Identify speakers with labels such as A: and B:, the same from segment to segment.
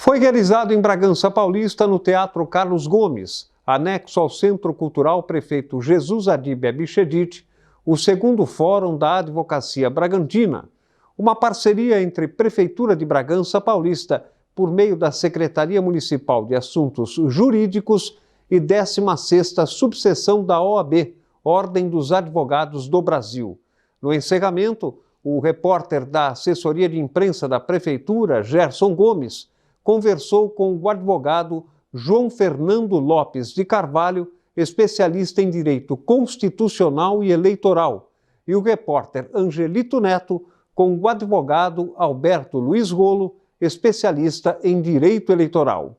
A: Foi realizado em Bragança Paulista, no Teatro Carlos Gomes, anexo ao Centro Cultural Prefeito Jesus Adib Abichedid, o segundo Fórum da Advocacia Bragantina, uma parceria entre Prefeitura de Bragança Paulista, por meio da Secretaria Municipal de Assuntos Jurídicos, e 16ª Subseção da OAB, Ordem dos Advogados do Brasil. No encerramento, o repórter da Assessoria de Imprensa da Prefeitura, Gerson Gomes, conversou com o advogado João Fernando Lopes de Carvalho, especialista em Direito Constitucional e Eleitoral, e o repórter Angelito Neto com o advogado Alberto Luiz Rolo, especialista em Direito Eleitoral.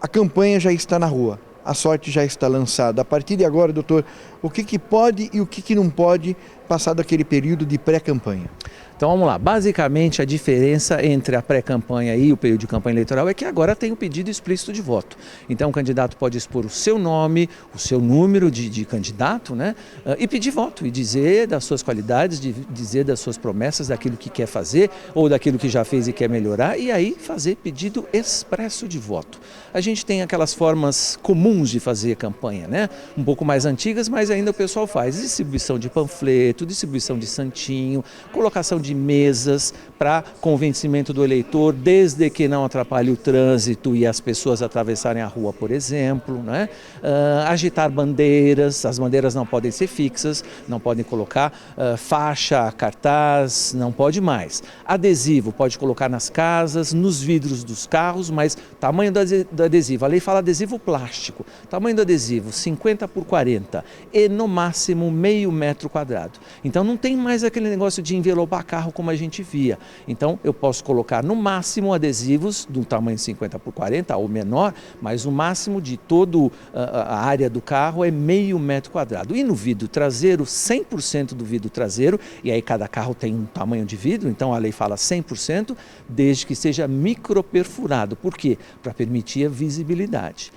B: A campanha já está na rua, a sorte já está lançada. A partir de agora, doutor, o que pode e o que não pode passar daquele período de pré-campanha?
C: Então vamos lá, basicamente a diferença entre a pré-campanha e o período de campanha eleitoral é que agora tem o pedido explícito de voto. Então o candidato pode expor o seu nome, o seu número de candidato, né? E pedir voto, e dizer das suas qualidades, dizer das suas promessas, daquilo que quer fazer ou daquilo que já fez e quer melhorar, e aí fazer pedido expresso de voto. A gente tem aquelas formas comuns de fazer campanha, né? Um pouco mais antigas, mas ainda o pessoal faz distribuição de panfleto, distribuição de santinho, colocação de mesas para convencimento do eleitor, desde que não atrapalhe o trânsito e as pessoas atravessarem a rua, por exemplo, né? Agitar bandeiras, as bandeiras não podem ser fixas, não podem colocar faixa, cartaz, não pode mais. Adesivo pode colocar nas casas, nos vidros dos carros, mas tamanho do adesivo, a lei fala adesivo plástico, tamanho do adesivo 50 por 40 e no máximo meio metro quadrado. Então não tem mais aquele negócio de envelopar carro como a gente via. Então eu posso colocar no máximo adesivos do tamanho 50 por 40 ou menor, mas o máximo de toda a área do carro é meio metro quadrado. E no vidro traseiro, 100% do vidro traseiro, e aí cada carro tem um tamanho de vidro, então a lei fala 100%, desde que seja microperfurado. Por quê? Para permitir a visibilidade.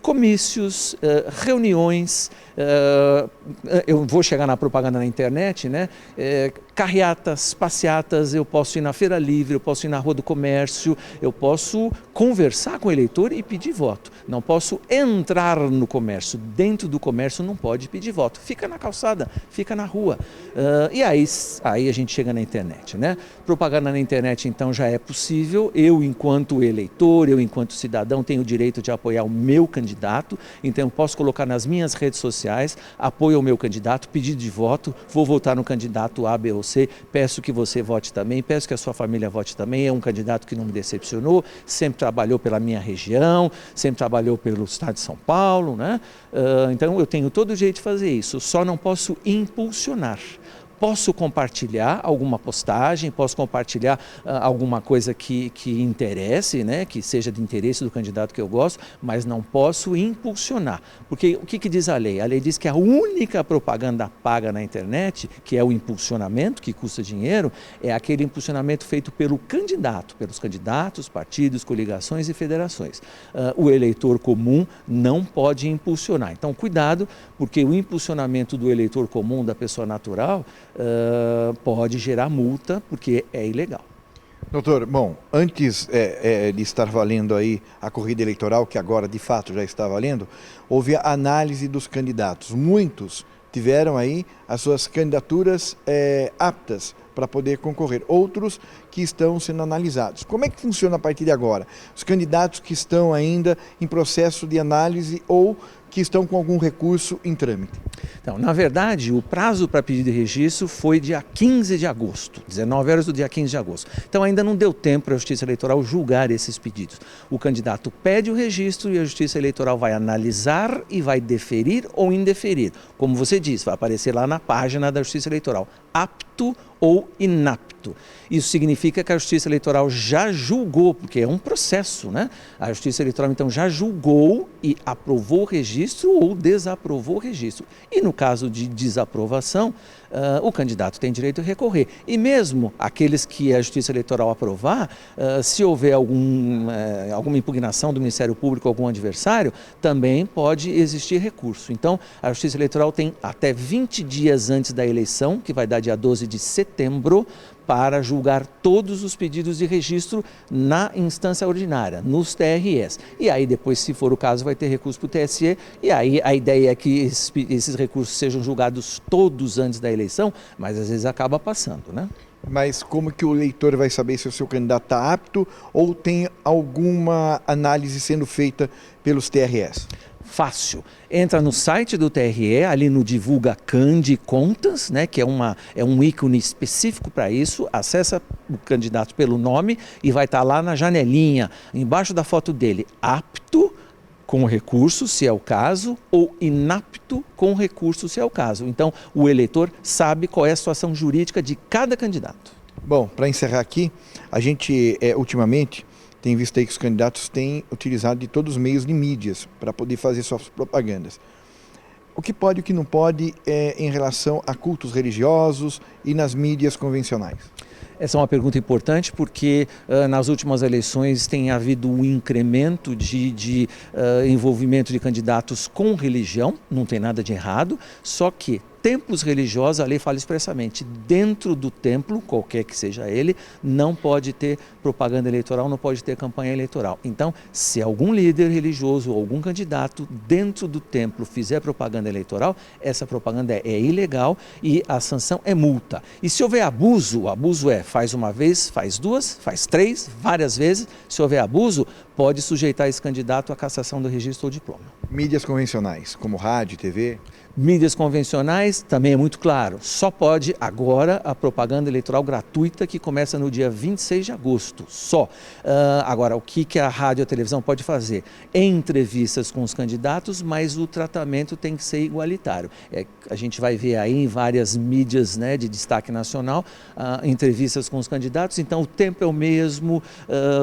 C: Comícios, reuniões, eu vou chegar na propaganda na internet, né? Carreatas, passeatas, eu posso ir na Feira Livre, eu posso ir na Rua do Comércio, eu posso conversar com o eleitor e pedir voto. Não posso entrar no comércio, dentro do comércio não pode pedir voto. Fica na calçada, fica na rua. E aí a gente chega na internet, né? Propaganda na internet então já é possível. Eu, enquanto eleitor, eu, enquanto cidadão, tenho o direito de apoiar o meu candidato, então eu posso colocar nas minhas redes sociais, apoio ao meu candidato, pedido de voto, vou votar no candidato A, B ou C, peço que você vote também, peço que a sua família vote também, é um candidato que não me decepcionou, sempre trabalhou pela minha região, sempre trabalhou pelo estado de São Paulo, né? Então eu tenho todo o jeito de fazer isso, só não posso impulsionar. Posso compartilhar alguma postagem, posso compartilhar alguma coisa que interesse, né, que seja de interesse do candidato que eu gosto, mas não posso impulsionar. Porque o que diz a lei? A lei diz que a única propaganda paga na internet, que é o impulsionamento, que custa dinheiro, é aquele impulsionamento feito pelo candidato, pelos candidatos, partidos, coligações e federações. O eleitor comum não pode impulsionar. Então, cuidado, porque o impulsionamento do eleitor comum, da pessoa natural, pode gerar multa, porque é ilegal.
B: Doutor, bom, antes de estar valendo aí a corrida eleitoral, que agora de fato já está valendo, houve a análise dos candidatos. Muitos tiveram aí as suas candidaturas aptas para poder concorrer, outros que estão sendo analisados. Como é que funciona a partir de agora? Os candidatos que estão ainda em processo de análise ou que estão com algum recurso em trâmite?
C: Então, na verdade, o prazo para pedido de registro foi dia 15 de agosto, 19 horas do dia 15 de agosto. Então ainda não deu tempo para a Justiça Eleitoral julgar esses pedidos. O candidato pede o registro e a Justiça Eleitoral vai analisar e vai deferir ou indeferir. Como você disse, vai aparecer lá na página da Justiça Eleitoral, apto ou inapto. Isso significa que a Justiça Eleitoral já julgou, porque é um processo, né? A Justiça Eleitoral então já julgou e aprovou o registro ou desaprovou o registro. E no caso de desaprovação, o candidato tem direito a recorrer. E mesmo aqueles que a Justiça Eleitoral aprovar, se houver alguma impugnação do Ministério Público ou algum adversário, também pode existir recurso. Então, a Justiça Eleitoral tem até 20 dias antes da eleição, que vai dar dia 12 de setembro, para julgar todos os pedidos de registro na instância ordinária, nos TREs. E aí depois, se for o caso, vai ter recurso para o TSE, e aí a ideia é que esses recursos sejam julgados todos antes da eleição, mas às vezes acaba passando, né?
B: Mas como que o eleitor vai saber se o seu candidato está apto ou tem alguma análise sendo feita pelos TREs?
C: Fácil. Entra no site do TRE, ali no Divulga Candi Contas, né, que é um ícone específico para isso, acessa o candidato pelo nome e vai estar lá na janelinha, embaixo da foto dele, apto com recurso, se é o caso, ou inapto com recurso, se é o caso. Então, o eleitor sabe qual é a situação jurídica de cada candidato.
B: Bom, para encerrar aqui, a gente ultimamente tem visto aí que os candidatos têm utilizado de todos os meios de mídias para poder fazer suas propagandas. O que pode e o que não pode em relação a cultos religiosos e nas mídias convencionais?
C: Essa é uma pergunta importante porque nas últimas eleições tem havido um incremento de envolvimento de candidatos com religião, não tem nada de errado, só que templos religiosos, a lei fala expressamente, dentro do templo, qualquer que seja ele, não pode ter propaganda eleitoral, não pode ter campanha eleitoral. Então, se algum líder religioso ou algum candidato dentro do templo fizer propaganda eleitoral, essa propaganda é ilegal e a sanção é multa. E se houver abuso, o abuso faz uma vez, faz duas, faz três, várias vezes, se houver abuso, pode sujeitar esse candidato à cassação do registro ou diploma.
B: Mídias convencionais, como rádio, TV?
C: Mídias convencionais também é muito claro, só pode agora a propaganda eleitoral gratuita que começa no dia 26 de agosto, só. Agora, o que a rádio e a televisão pode fazer? Entrevistas com os candidatos, mas o tratamento tem que ser igualitário. A gente vai ver aí em várias mídias, né, de destaque nacional, entrevistas com os candidatos, então o tempo é o mesmo,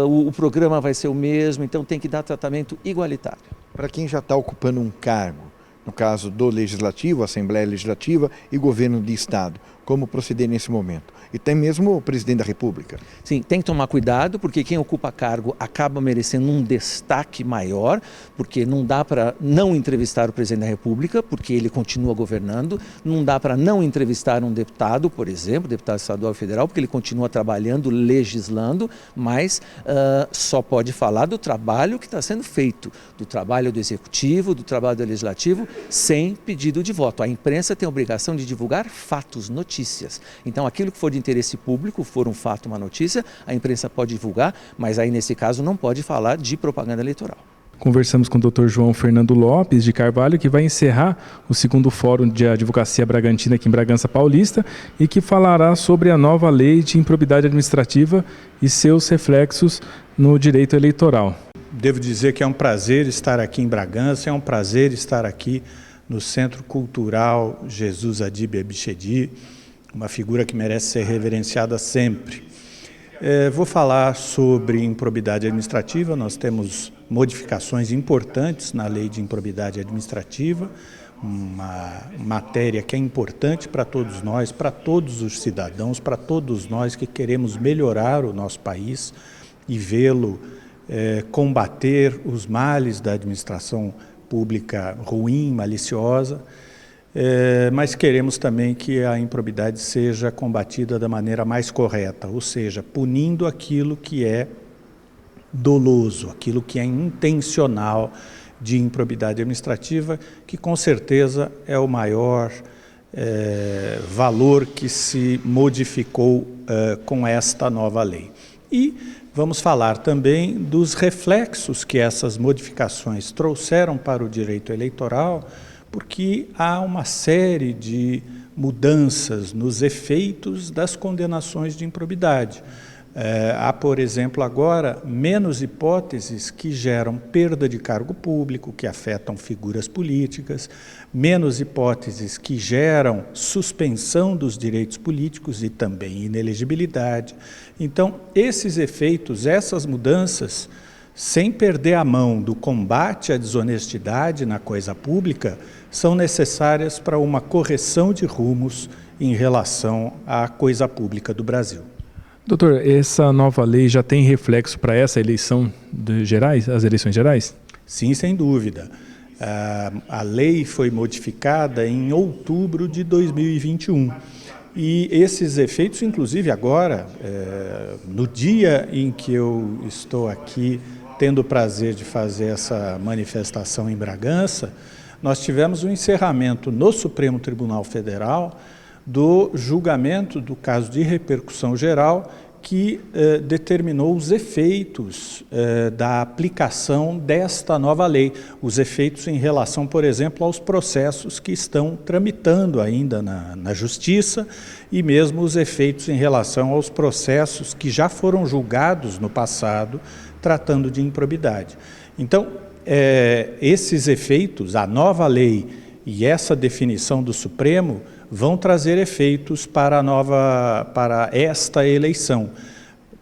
C: o programa vai ser o mesmo, então tem que dar tratamento igualitário.
B: Para quem já está ocupando um cargo, no caso do Legislativo, Assembleia Legislativa e Governo de Estado, como proceder nesse momento? E tem mesmo o Presidente da República?
C: Sim, tem que tomar cuidado, porque quem ocupa cargo acaba merecendo um destaque maior, porque não dá para não entrevistar o Presidente da República, porque ele continua governando, não dá para não entrevistar um deputado, por exemplo, deputado estadual e federal, porque ele continua trabalhando, legislando, mas só pode falar do trabalho que está sendo feito, do trabalho do Executivo, do trabalho do Legislativo, sem pedido de voto. A imprensa tem a obrigação de divulgar fatos, notícias. Então, aquilo que for de interesse público, for um fato, uma notícia, a imprensa pode divulgar, mas aí, nesse caso, não pode falar de propaganda eleitoral.
D: Conversamos com o Dr. João Fernando Lopes de Carvalho, que vai encerrar o segundo Fórum de Advocacia Bragantina aqui em Bragança Paulista e que falará sobre a nova lei de improbidade administrativa e seus reflexos no direito eleitoral.
E: Devo dizer que é um prazer estar aqui em Bragança, é um prazer estar aqui no Centro Cultural Jesus Adib Abichedi, uma figura que merece ser reverenciada sempre. Vou falar sobre improbidade administrativa. Nós temos modificações importantes na lei de improbidade administrativa, uma matéria que é importante para todos nós, para todos os cidadãos, para todos nós que queremos melhorar o nosso país e vê-lo combater os males da administração pública ruim, maliciosa, mas queremos também que a improbidade seja combatida da maneira mais correta, ou seja, punindo aquilo que é doloso, aquilo que é intencional de improbidade administrativa, que com certeza é o maior valor que se modificou com esta nova lei. E vamos falar também dos reflexos que essas modificações trouxeram para o direito eleitoral, porque há uma série de mudanças nos efeitos das condenações de improbidade. Há, por exemplo, agora menos hipóteses que geram perda de cargo público, que afetam figuras políticas, menos hipóteses que geram suspensão dos direitos políticos e também inelegibilidade. Então, esses efeitos, essas mudanças, sem perder a mão do combate à desonestidade na coisa pública, são necessárias para uma correção de rumos em relação à coisa pública do Brasil.
D: Doutor, essa nova lei já tem reflexo para essa eleição gerais, as eleições gerais?
E: Sim, sem dúvida. A lei foi modificada em outubro de 2021 E esses efeitos, inclusive agora, no dia em que eu estou aqui tendo o prazer de fazer essa manifestação em Bragança, nós tivemos um encerramento no Supremo Tribunal Federal do julgamento do caso de repercussão geral que determinou os efeitos da aplicação desta nova lei, os efeitos em relação, por exemplo, aos processos que estão tramitando ainda na Justiça e mesmo os efeitos em relação aos processos que já foram julgados no passado, tratando de improbidade. Então, esses efeitos, a nova lei e essa definição do Supremo vão trazer efeitos para esta eleição,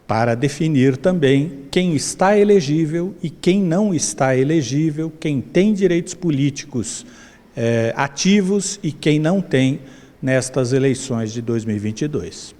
E: para definir também quem está elegível e quem não está elegível, quem tem direitos políticos ativos e quem não tem nestas eleições de 2022.